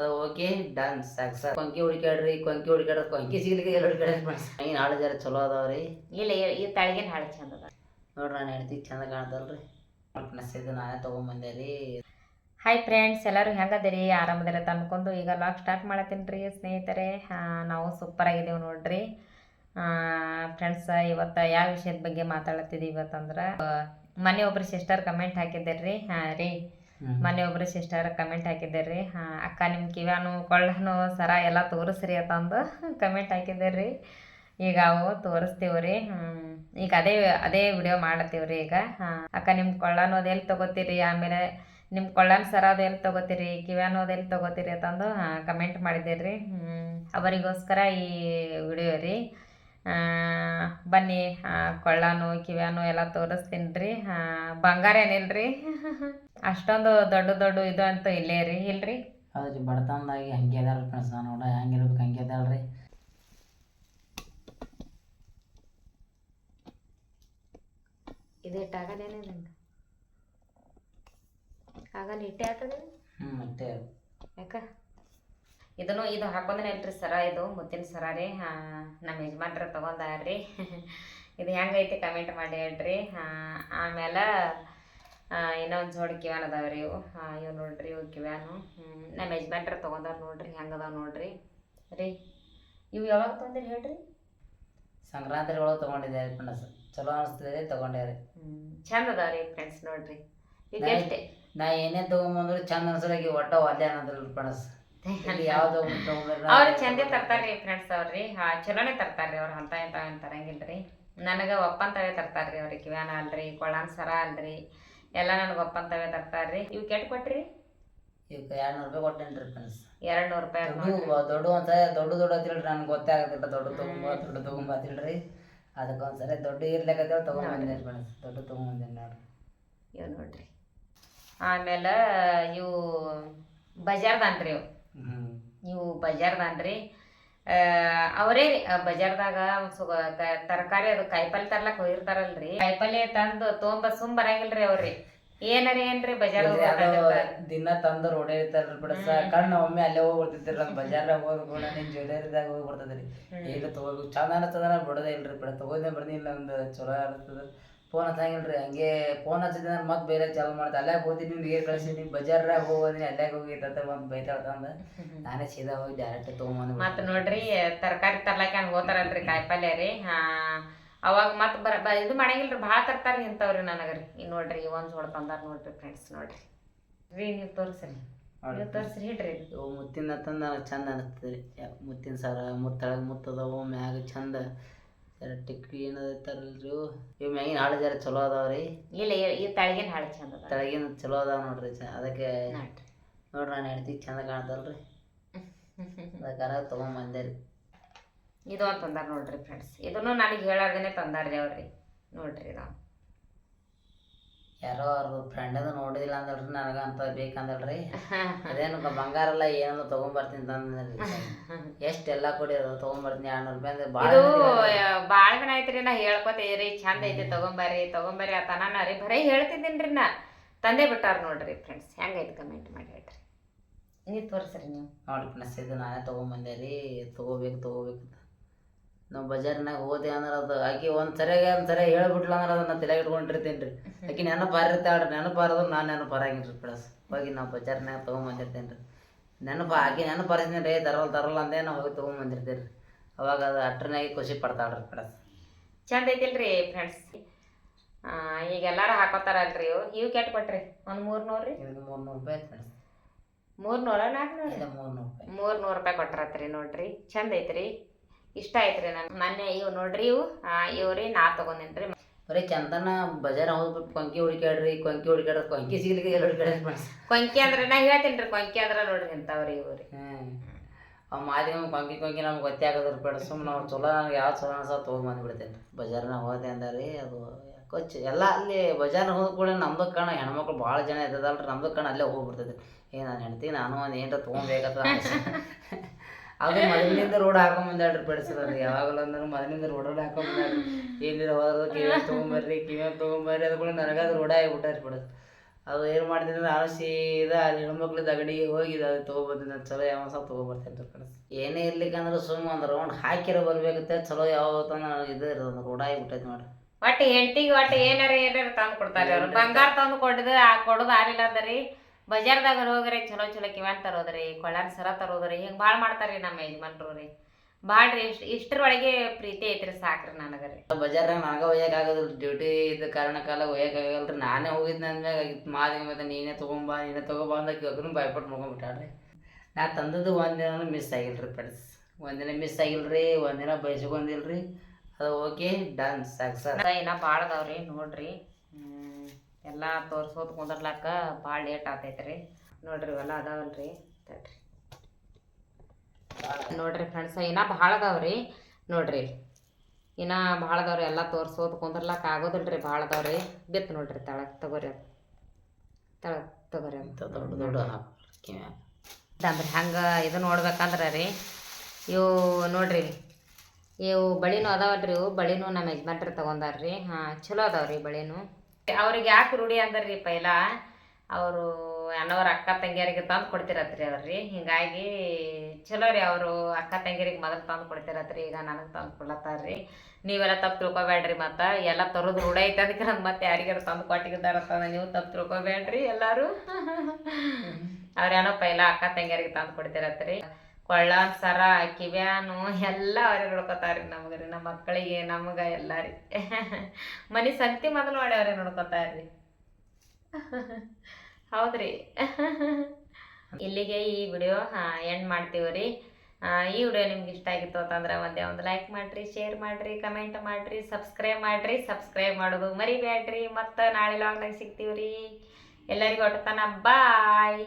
ಅದು okay done ಸಾಕು ಕೊಂಕಿ ಹುಡುಕ್ಯಾಡ್ರಿ ಕೊಂಕಿ ಸಿಗ್ಲಿಕ್ಕೆ ಎಲ್ಲ ಹುಡುಕ್ಯಾಡ್ರಿ ಫ್ರೆಂಡ್ಸ್ ಏನು ಹಾಳು ಜರ ಚಲೋ ಅದಾವ್ರಿ. ಇಲ್ಲ ಈ ತಳಗಿನ ಹಾಳು ಚಂದ ಅದ ನೋಡ್ರಿ ನಾನು ಹೆಣ್ತಿ ಚಂದ ಕಾಣ್ತಲ್ರಿ ಫ್ರೆಂಡ್ಸ್ ಇದು ನಾನೇ ತೊಗೊಂಬಂದೆ ರೀ. ಹಾಯ್ ಫ್ರೆಂಡ್ಸ್, ಎಲ್ಲರೂ ಹೆಂಗದಿರಿ? ಆರಾಮದಿರ ಅನ್ಕೊಂಡು ಈಗ ಲಾಗ್ ಸ್ಟಾರ್ಟ್ ಮಾಡತ್ತೀನಿ ರೀ ಸ್ನೇಹಿತರೆ. ನಾವು ಸೂಪರ್ ಆಗಿದ್ದೀವಿ ನೋಡ್ರಿ ಫ್ರೆಂಡ್ಸ್. ಇವತ್ತು ಯಾವ ವಿಷಯದ ಬಗ್ಗೆ ಮಾತಾಡ್ತಿದ್ದೀವಿ ಇವತ್ತಂದ್ರೆ, ಮನೆ ಒಬ್ರು ಸಿಸ್ಟರ್ ಕಮೆಂಟ್ ಹಾಕಿದ್ದೀರಿ. ಮನೆ ಒಬ್ರು ಸಿಸ್ಟರ್ ಕಮೆಂಟ್ ಹಾಕಿದ್ದೀರಿ. ಅಕ್ಕ ನಿಮ್ಮ ಕಿವ್ಯಾನು ಕೊಳ್ಳನು ಸರ ಎಲ್ಲ ತೋರಿಸ್ರಿ ಅಂತಂದು ಕಮೆಂಟ್ ಹಾಕಿದ್ದೀರಿ. ಈಗ ಅವು ತೋರಿಸ್ತೀವ್ರಿ. ಈಗ ಅದೇ ವಿಡಿಯೋ ಮಾಡತ್ತೀವ್ರಿ. ಈಗ ಅಕ್ಕ ನಿಮ್ಮ ಕೊಳ್ಳನು ಅದು ಎಲ್ಲಿ ತೊಗೋತೀರಿ, ಆಮೇಲೆ ನಿಮ್ಮ ಕೊಳ್ಳನ ಸರ ಅದು ಎಲ್ಲಿ ತೊಗೋತೀರಿ, ಕಿವ್ಯಾನು ಅದು ಎಲ್ಲಿ ತೊಗೋತೀರಿ ಅಂತಂದು ಕಮೆಂಟ್ ಮಾಡಿದ್ದೀರಿ. ಅವರಿಗೋಸ್ಕರ ಈ ವಿಡಿಯೋ ರೀ. ಬನ್ನಿ ಕೊಳ್ಳಾನು ಕಿವ್ಯಾನು ಎಲ್ಲ ತೋರಿಸ್ತೀನಿ ರೀ. ಬಂಗಾರ ಏನಿಲ್ರಿ ಅಷ್ಟೊಂದು ದೊಡ್ಡ ಇದು ಅಂತೂ ಇಲ್ಲೇ ರೀ ಇಲ್ರಿ. ಹೌದ್ರಿ, ಬಡತನದಾಗಿ ಹಂಗೆ ಅದಾಳ್ರಿ ಫ್ರೆಂಡ್ಸ್. ನಾನು ನೋಡ ಹೆಂಗಿರ್ಬೇಕು ಹಂಗೆ ಅದಾಳ್ರಿ. ಇದು ಇಟ್ಟಾಗದೇನಿಲ್ಲ ಆಗಲ್ಲ ಇಟ್ಟೆ ಆಗ್ತದೆ. ಮತ್ತೆ ಯಾಕ ಇದು ಹಾಕೊಂಡೇನೆ ಇಲ್ರಿ ಸರ. ಇದು ಮುತ್ತಿನ ಸರ ರೀ. ನಮ್ಮ ಯಜಮಾನ್ರ ತೊಗೊಂಡಾರ್ರಿ. ಇದು ಹೆಂಗೈತಿ ಕಮೆಂಟ್ ಮಾಡಿ ಹೇಳ್ರಿ. ಆಮೇಲೆ ಇನ್ನೊಂದು ಜೋಡಿ ಕಿವ್ಯಾನ್ ಅದಾವ್ರಿ. ಇವು ನೋಡ್ರಿ, ಇವು ಕಿವ್ಯಾನು ನಮ್ಮ ಯಜಮಾನ್ರ ತೊಗೊಂಡಾರ ನೋಡ್ರಿ. ಹೆಂಗದಾವ ನೋಡ್ರಿ ರೀ. ಇವು ಯಾವಾಗ ತೊಗೊಂಡಿರಿ ಹೇಳ್ರಿ? ಸಂಕ್ರಾಂತಿ ಒಳಗೆ ತೊಗೊಂಡಿದ್ದೆ ಫ್ರೆಂಡ್ಸ್. ಚಲೋ ಅನಿಸ್ತದೆ ತೊಗೊಂಡೆ ರೀ. ಚಂದ ಅದಾವ್ರಿ ಫ್ರೆಂಡ್ಸ್ ನೋಡ್ರಿ. ಈಗ ಎಷ್ಟೇ ನಾ ಏನೇ ತೊಗೊಂಬಂದ್ರು ಚಂದ ಅನ್ಸಲಾಗಿ ಒಟ್ಟ ಒಲ್ಲೆ ಅನ್ನೋದ್ರಲ್ಲ ಫ್ರೆಂಡ್ಸ್. ಯಾವ್ದು ಅವ್ರು ಚಂದೇ ತರ್ತಾರ್ರಿ ಫ್ರೆಂಡ್ಸ್. ಅವ್ರಿ ಚಲೋನೇ ತರ್ತಾರ್ರಿ. ಅವ್ರು ಅಂತ ಇಂತ ತರಂಗಿಲ್ರಿ. ನನಗೆ ಒಪ್ಪಂತವೇ ತರ್ತಾರ್ರಿ. ಅವ್ರಿಗೆ ಕಿವ್ಯಾನ ಅಲ್ರಿ, ಕೊಳ್ಳಾನ್ ಸರ ಅಲ್ರಿ, ಎಲ್ಲ ನನಗೆ ಒಪ್ಪಂತವೇ ತರ್ತಾರ್ರಿ. ಇವು ಕೆಟ್ಟು ಕೊಟ್ರಿ? ಇವಕ್ಕೆ 200 ರೂಪಾಯಿ ಕೊಟ್ಟೇನ್ರಿ ಫ್ರೆಂಡ್ಸ್. 200 ರೂಪಾಯಿ ದೊಡ್ಡ ಒಂದ್ಸಲ ದೊಡ್ಡ ಹತ್ತಿಲ್ರಿ. ನನ್ಗೆ ಗೊತ್ತೇ ಆಗತ್ತಿಲ್ಲ ದೊಡ್ಡ ತೊಗೊಂಬತ್ತಿಲ್ರಿ. ಅದಕ್ಕೊಂದ್ಸಲ ದೊಡ್ಡ ಇರ್ಲಿಕ್ಕತ್ತೇಳಿ ತೊಗೊಂಬಂದೇನೆ ಫ್ರೆಂಡ್ಸ್. ದೊಡ್ಡ ತೊಗೊಂಬಂದೇನೆ ನೋಡ್ರಿ. ಇವು ನೋಡ್ರಿ. ಆಮೇಲೆ ಇವು ಬಜಾರ್ದಾನ್ರಿ. ಇವು ಬಜಾರ್ದಾನ್ರಿ. ಅವರೇ ಬಜಾರ್ದಾಗ ತರಕಾರಿ ಅದು ಕಾಯಿಪಲ್ಲೆ ತರ್ಲಕ್ ಹೋಗಿರ್ತಾರಲ್ರಿ. ಕಾಯಿಪಲ್ಲೆ ತಂದು ತೊಗೊಂಬ ಬರಂಗಿಲ್ರಿ ಅವ್ರಿ. ಏನ್ರಿ ಬಜಾರ್ ದಿನ ತಂದು ರೋಡೇ ಇರ್ತಾರ್ರಿ ಬಿಡಸ. ಕಣ್ಣು ಒಮ್ಮೆ ಅಲ್ಲೇ ಹೋಗ್ಬಿಡ್ತಿದ್ರಿ. ನಮ್ಮ ಬಜಾರ್ದಾಗ ಹೋಗಿ ಕೂಡ ನಿಮ್ ಜ್ಯುವೆಲರಿದಾಗ ಹೋಗಿ ಬರ್ತದ್ರಿ. ಏನು ತಗೋಬೇಕು ಚಂದ ಅನಿಸ್ತದ ಬಿಡೋದೇ ಇಲ್ರಿ. ಬಿಡ ತಗೋದೇ ಬರ್ದಿಲ್ಲ. ಒಂದು ಚಲೋ ಅನಿಸ್ತದ. ಫೋನ್ ಹಚ್ಚಂಗಿಲ್ರಿ. ಹಂಗೆ ಫೋನ್ ಹಚ್ಚಿದ್ರೆ ಮತ್ತೆ ಬೇರೆ ಚಾಲು ಮಾಡ್ದೆ. ಅಲ್ಲೇ ಹೋಗಿ ನಿಮ್ಗೆ ಏರ್ ಕಳಿಸಿನಿ ಬಜಾರ್ದಾಗ ಹೋಗೋದಿನಿ ಅಲ್ಲೇ ಹೋಗಿತ್ತ ಒಂದು ಬೈತಾಳ್ತಂದ ನಾನೇ ಸೀದಾ ಹೋಗಿ ಡೈರೆಕ್ಟ್ ತೊಗೊಂಬಂದು. ಮತ್ತೆ ನೋಡ್ರಿ ತರಕಾರಿ ತರ್ಲಾಕ ಹಂಗೆ ಹೋತಾರಲ್ರಿ ಕಾಯಿಪಲ್ಲೆ ರೀ. ಅವಾಗ ಮತ್ತೆ ಇದು ಮಾಡಂಗಿಲ್ರಿ. ಭಾಳ ತರ್ತಾರ್ರಿ ಇಂಥವ್ರಿ ನನಗ್ರಿ. ಇನ್ನು ನೋಡ್ರಿ ಒಂದು ಜೋಡ ತಂದಾರ ನೋಡ್ರಿ ಫ್ರೆಂಡ್ಸ್. ನೋಡ್ರಿ ನೀವು ತೋರಿಸ್ರಿ. ನೀವು ತೋರಿಸ್ರಿ ಹಿಡ್ರಿ. ಇವು ಮುತ್ತಿನ ತಂದು ನನಗೆ ಚಂದ ಅನಿಸ್ತದೆ ರೀ. ಮುತ್ತಿನ ಸರ ಮುತ್ತಳಗೆ ಮುತ್ತದವು ಮ್ಯಾಗ ಚಂದ ಜರ ಟಿಕ್ಲಿ ಏನದೈತಾರಲ್ರಿ. ಇವು ಮ್ಯಾಗಿನ ಹಾಳು ಜರ ಚಲೋ ಅದಾವ್ರಿ. ಇಲ್ಲ ಈ ತಳಗಿನ ಹಾಳು ಚಂದ ಅದ. ತಳಗಿನ ಚಲೋ ಅದಾವ ನೋಡ್ರಿ. ಅದಕ್ಕೆ ನೋಡ್ರಿ ನಾನು ಹೆಣ್ತಿ ಚಂದ ಕಾಣ್ತಲ್ರಿ. ಅದಕ್ಕಾರ ತೊಗೊಂಬಂದೆ ರೀ. ಇದು ಒಂದು ತಂದಾರ ನೋಡ್ರಿ ಫ್ರೆಂಡ್ಸ್. ಇದನ್ನು ನನಗೆ ಹೇಳಾರ್ದೇನೆ ತಂದಾರ್ರಿ ಅವ್ರಿ. ನೋಡ್ರಿ ಇದು ಯಾರೋ ಅವ್ರ ಫ್ರೆಂಡ್ ಅದು ನೋಡಿದಿಲ್ಲ ಅಂದಲ್ರಿ. ನನಗ ಅಂತ ಬೇಕಂದಲ್ರಿ. ಅದೇನು ಬಂಗಾರ ಎಲ್ಲ ಏನೋ ತೊಗೊಂಬರ್ತೀನಿ ತಂದ್ರಿ. ಎಷ್ಟೆಲ್ಲ ಕೊಡಿ ಅದು ತೊಗೊಂಬರ್ತೀನಿ 200 ರೂಪಾಯಿ ಅಂದ್ರೆ ಭಾಳ ದಿನ ಐತ್ರಿ. ನಾ ಹೇಳ್ಕೊತೀರಿ ಚಂದ ಐತಿ ತೊಗೊಂಬರ್ರಿ ಆತನ ರೀ. ಬರೀ ಹೇಳ್ತಿದ್ದೀನ್ರಿ. ನಾ ತಂದೆ ಬಿಟ್ಟಾರ ನೋಡ್ರಿ ಫ್ರೆಂಡ್ಸ್. ಹೆಂಗೈತಿ ಕಮೆಂಟ್ ಮಾಡಿ ಹೇಳ್ರಿ. ನೀವು ತೋರಿಸ್ರಿ. ನೀವು ನೋಡಿ ಫ್ರೆಂಡ್ಸ್ ಇದು ನಾನೇ ತೊಗೊಂಬಂದೆ ರೀ. ತೊಗೋಬೇಕು ನಾವು ಬಜಾರ್ನಾಗ ಹೋದೆ ಅಂದ್ರೆ ಅದು ಆಕಿ ಒಂದು ಸರಿಯಾಗಿ ಹೇಳ್ಬಿಟ್ಲ ಅಂದ್ರೆ ಅದನ್ನ ತಲೆಗೆ ಇಟ್ಕೊಂಡಿರ್ತೀನಿ ರೀ. ಆಕಿ ನೆನಪು ಬಾರಿರ್ತಾಳ್ರಿ. ನೆನಪು ಬಾರದು ನಾನು ನೆನಪು ಬರಂಗಿಲ್ರಿ ಫ್ರೆಂಡ್ಸ್. ಹೋಗಿ ನಾವು ಬಜಾರ್ನಾಗ ತೊಗೊಂಬಂದಿರ್ತೇನೆ ರೀ. ಆಕಿ ನೆನಪು ಬಾರಿಸ್ತೀನಿ ರೀ. ತರಲ್ಲ ಅಂದೇ ನಾವು ಹೋಗಿ ತೊಗೊಂಬಂದಿರ್ತೀವಿ ರೀ. ಅವಾಗ ಅದು ಅಟ್ರನಾಗಿ ಖುಷಿ ಪಡ್ತಾಳ್ರಿ ಫ್ರೆಂಡ್ಸ್. ಚಂದ ಐತಿಲ್ರಿ ಫ್ರೆಂಡ್ಸ್. ಈಗ ಎಲ್ಲಾರು ಹಾಕೋತಾರಲ್ರಿ. ಇವು ಕೆಟ್ಟು ಕೊಟ್ರಿ ಒಂದು 300 ರೀ. ಇದಕ್ಕೆ 300 ರೂಪಾಯಿ ಫ್ರೆಂಡ್ಸ್. 300 400 300 ರೂಪಾಯಿ ಕೊಟ್ರತ್ರಿ. ನೋಡ್ರಿ ಚಂದ ಐತ್ರಿ. ಇಷ್ಟ ಆಯ್ತ್ರಿ. ನಾನು ಮೊನ್ನೆ ಇವು ನೋಡ್ರಿ. ಇವ್ರಿ ನಾ ತೊಗೊಂಡೇನ್ರಿ. ಬರೀ ಚಂದನ ಬಜಾರ ಹೋಗ್ಬಿಟ್ಟು ಕೊಂಕಿ ಹುಡುಕ್ಯಾಡ್ರಿ ಕೊಂಕಿ ಸಿಗ್ಲಿಕ್ಕೆ ಎಲ್ಲ ಹುಡುಕ್ಯಾಡ್ರಿ ಫ್ರೆಂಡ್ಸ್. ಕೊಂಕಿ ಅಂದ್ರೆ ನಾ ಹೇಳ್ತೀನಿ ರೀ. ಕೊಂಕಿ ಅಂದ್ರೆ ನೋಡ್ರಿ ಇಂಥವ್ರಿ ಇವ್ರಿ. ಅವ್ ಮಾದಿ ಕೊಂಕಿ ನಮ್ಗೆ ಗೊತ್ತೇ ಆಗೋದ್ರ ಬೇಡ. ಸುಮ್ಮನೆ ನಾವು ಚಲೋ ನನಗೆ ಯಾವ ಚಲೋ ಅನ್ಸ ತೊಗೊಂಬಂದ್ಬಿಡ್ತೇನೆ ರೀ. ಬಜಾರ್ನಾಗ ಹೋದೆ ಅಂದಾರಿ. ಅದು ಯಾಕೋ ಎಲ್ಲ ಅಲ್ಲಿ ಬಜಾರ್ನಾಗ ಹೋದ ಕೂಡ ನಮ್ದು ಕಣ ಹೆಣ್ಮಕ್ಳು ಭಾಳ ಜನ ಇದ್ದದಲ್ರಿ. ನಮ್ದು ಕಣ ಅಲ್ಲೇ ಹೋಗ್ಬಿಡ್ತೈತಿ. ನಾನು ಹೆಣ್ತೀನಿ ನಾನು ಒಂದು ಏನಾರ ತೊಗೊಬೇಕತ್ತ. ಅದು ಮೊದಲಿನಿಂದ ರೋಡ್ ಹಾಕೊಂಬಂದಾಡ್ರಿ ಬೆಳೆಸದ್ರಿ. ಯಾವಾಗಲೂ ಅಂದ್ರೆ ಮೊದಲಿಂದ ರೋಡ್ ಹಾಕೊಂಬಂದಾಡ್ರಿ. ಏನಿರ ಹೋದ್ರೆ ಕಿವ್ಯಾನ್ ತೊಗೊಂಬರ್ರಿ ಅದು ಕೂಡ ನನಗಾದ್ರು ರೋಡ ಆಗಿಬಿಟ್ಟಾರಿ ಬಿಡೋದು. ಅದು ಏನು ಮಾಡ್ತಿದ್ರೆ ನಾನು ಸೀದಾ ಅಲ್ಲಿ ಹೆಣ್ಮಕ್ಳದ್ದು ಅಂಗಡಿಗೆ ಹೋಗಿ ಅದು ತೊಗೊಬಂದಿದ್ದೆ ಚಲೋ ಯಾವ ಸ್ವಲ್ಪ ತೊಗೊಬರ್ತೇನೆ ರೀ ಫ್ರೆಂಡ್ಸ್. ಏನೇ ಇರ್ಲಿಕ್ಕಂದ್ರೆ ಸುಮ್ಮ ಒಂದು ರೌಂಡ್ ಹಾಕಿರೋ ಬರ್ಬೇಕತ್ತೆ ಚಲೋ ಯಾವತ್ತ ಇದು ಇರೋದು ರೂಢ ಆಗಿಬಿಟ್ಟೈತೆ ನೋಡ್ರಿ. ಒಟ್ಟು ಹೆಂಡತಿಗೆ ಒಟ್ಟು ಏನಾರ ತಂದು ಕೊಡ್ತಾರೆ ಅವ್ರು. ಬಂಗಾರ ತಂದು ಕೊಡೋದು ಆರಿಲ್ಲ ಅಂದ್ರಿ ಬಜಾರ್ದಾಗ ಹೋಗ್ರಿ ಚಲೋ ಚಲೋ ಕಿವ್ಯಾನ್ ತರೋದ್ರಿ, ಕೊಳ್ಳಾರ ಸರ ತರೋದ್ರಿ, ಹಿಂಗೆ ಭಾಳ ಮಾಡ್ತಾರ್ರಿ ನಮ್ಮ ಯಜಮಾನ್ರು ರೀ. ಭಾಳ ರೀ ಇಷ್ಟರೊಳಗೆ ಪ್ರೀತಿ ಐತ್ರಿ ಸಾಕ್ರಿ ನನಗರಿ. ಬಜಾರ್ನಾಗ ನನಗೆ ಒಯ್ಯೋಕ್ಕಾಗೋದಿಲ್ಲ, ಡ್ಯೂಟಿ ಇದ್ದ ಕಾರಣಕ್ಕಾಲ ಒಯ್ಯೋಕ್ಕಾಗಲ್ರಿ. ನಾನೇ ಹೋಗಿದ್ನ ಅಂದ್ಮ್ಯಾಗ ಮಾದಿಗೆ ಮತ್ತೆ ನೀನೇ ತೊಗೊಂಬಾ ಅಂದಕ್ಕೆ ಅದನ್ನು ಭಯಪಟ್ಟು ನೋಡ್ಕೊಂಡ್ಬಿಟ್ಟಾಡ್ರಿ. ನಾ ತಂದದ್ದು ಒಂದಿನ ಮಿಸ್ ಆಗಿಲ್ರಿ ಫ್ರೆಂಡ್ಸ್, ಒಂದಿನ ಮಿಸ್ ಆಗಿಲ್ರಿ, ಒಂದಿನ ಬಯಸ್ಕೊಂಡಿಲ್ರಿ. ಅದು ಓಕೆ ಡನ್ ಸಕ್ಸಸ್. ಇನ್ನ ಭಾಳ ಅದಾವ್ರಿ ನೋಡ್ರಿ. ಎಲ್ಲ ತೋರ್ಸೋದು ಕುಂದರ್ಲಾಕ ಭಾಳ ಲೇಟ್ ಆಗ್ತೈತ್ರಿ. ನೋಡ್ರಿ ಇವೆಲ್ಲ ಅದಾವಲ್ರಿ ತಡ್ರಿ. ನೋಡ್ರಿ ಫ್ರೆಂಡ್ಸ್ ಇನ್ನ ಭಾಳ ಅದಾವ್ರಿ. ನೋಡ್ರಿ ಇನ್ನ ಭಾಳ ಅದಾವ್ರಿ, ಎಲ್ಲ ತೋರ್ಸೋದು ಕುಂದರ್ಲಾಕ ಆಗೋದಿಲ್ರಿ, ಭಾಳ ಅದಾವ್ರಿ. ಬಿತ್ತು ನೋಡ್ರಿ ತಳಗ್ ತಗೋರಿ, ಅದು ತಳಗ್ ತಗೋರಿ ಅಂತ ದೊಡ್ಡ ದೊಡ್ಡ ಅಂದ್ರಿ. ಹಂಗೆ ಇದು ನೋಡ್ಬೇಕಂದ್ರೆ ರೀ ಇವು ನೋಡ್ರಿ ಇವು ಬಳಿನೂ ಅದಾವಲ್ರಿ. ಇವು ಬಳಿನೂ ನಮ್ಮ ಯಜಮಾನ್ರಿ ತಗೊಂಡಾರ್ರಿ. ಚಲೋ ಅದಾವ್ರಿ ಬಳಿನೂ. ಅವ್ರಿಗೆ ಯಾಕೆ ರೂಢಿ ಅಂದ್ರಿ ಪೈಲ ಅವರು ಅನ್ನೋರ ಅಕ್ಕ ತಂಗಿಯರಿಗೆ ತಂದು ಕೊಡ್ತಿರತ್ರಿ ಅವ್ರಿ. ಹಿಂಗಾಗಿ ಚಲೋ ರೀ, ಅವರು ಅಕ್ಕ ತಂಗಿಯರಿಗೆ ಮೊದಲು ತಂದು ಕೊಡ್ತಿರತ್ರಿ, ಈಗ ನನಗೆ ತಂದು ಕೊಡ್ಲತ್ತಾರ್ರಿ. ನೀವೆಲ್ಲ ತಪ್ಪು ತಿಳ್ಕೊಬೇಡ್ರಿ. ಮತ್ತು ಎಲ್ಲ ತರೋದು ರೂಢ ಐತೆ ಅದಕ್ಕೆ ನಾನು ಮತ್ತೆ ಯಾರಿಗಾರು ತಂದು ಕೊಟ್ಟಿದ್ದಾರತ್ತ ನೀವು ತಪ್ಪು ತಿಳ್ಕೊಬೇಡ್ರಿ ಎಲ್ಲರೂ. ಅವ್ರೇನೋ ಪೈಲ ಅಕ್ಕ ತಂಗಿಯರಿಗೆ ತಂದು ಕೊಡ್ತಿರತ್ರಿ. ಕೊಳ್ಳಾನ್ ಸರ ಕಿವ್ಯಾನು ಎಲ್ಲ ಅವ್ರಿಗೆ ನೋಡ್ಕೊತಾರ್ರಿ ನಮ್ಗೆ ರೀ, ನಮ್ಮ ಮಕ್ಕಳಿಗೆ ನಮ್ಗೆ ಎಲ್ಲ ರೀ. ಮನೆ ಸಂತಿ ಮೊದಲು ಮಾಡಿ ಅವ್ರಿಗೆ ನೋಡ್ಕೊತಾರ್ರಿ. ಹೌದ್ರಿ. ಇಲ್ಲಿಗೆ ಈ ವಿಡಿಯೋ ಎಂಡ್ ಮಾಡ್ತೀವಿ ರೀ. ಈ ವಿಡಿಯೋ ನಿಮ್ಗೆ ಇಷ್ಟ ಆಗಿತ್ತು ಅಂತಂದ್ರೆ ಒಂದು ಲೈಕ್ ಮಾಡಿರಿ, ಶೇರ್ ಮಾಡಿರಿ, ಕಮೆಂಟ್ ಮಾಡಿರಿ, ಸಬ್ಸ್ಕ್ರೈಬ್ ಮಾಡಿರಿ. ಸಬ್ಸ್ಕ್ರೈಬ್ ಮಾಡೋದು ಮರಿಬೇಡ್ರಿ. ಮತ್ತು ನಾಳೆ ಲಾಗ್ನಾಗ ಸಿಗ್ತೀವಿ ರೀ. ಎಲ್ಲರಿಗೂ ಒಟ್ಟತನ ಬಾಯ್.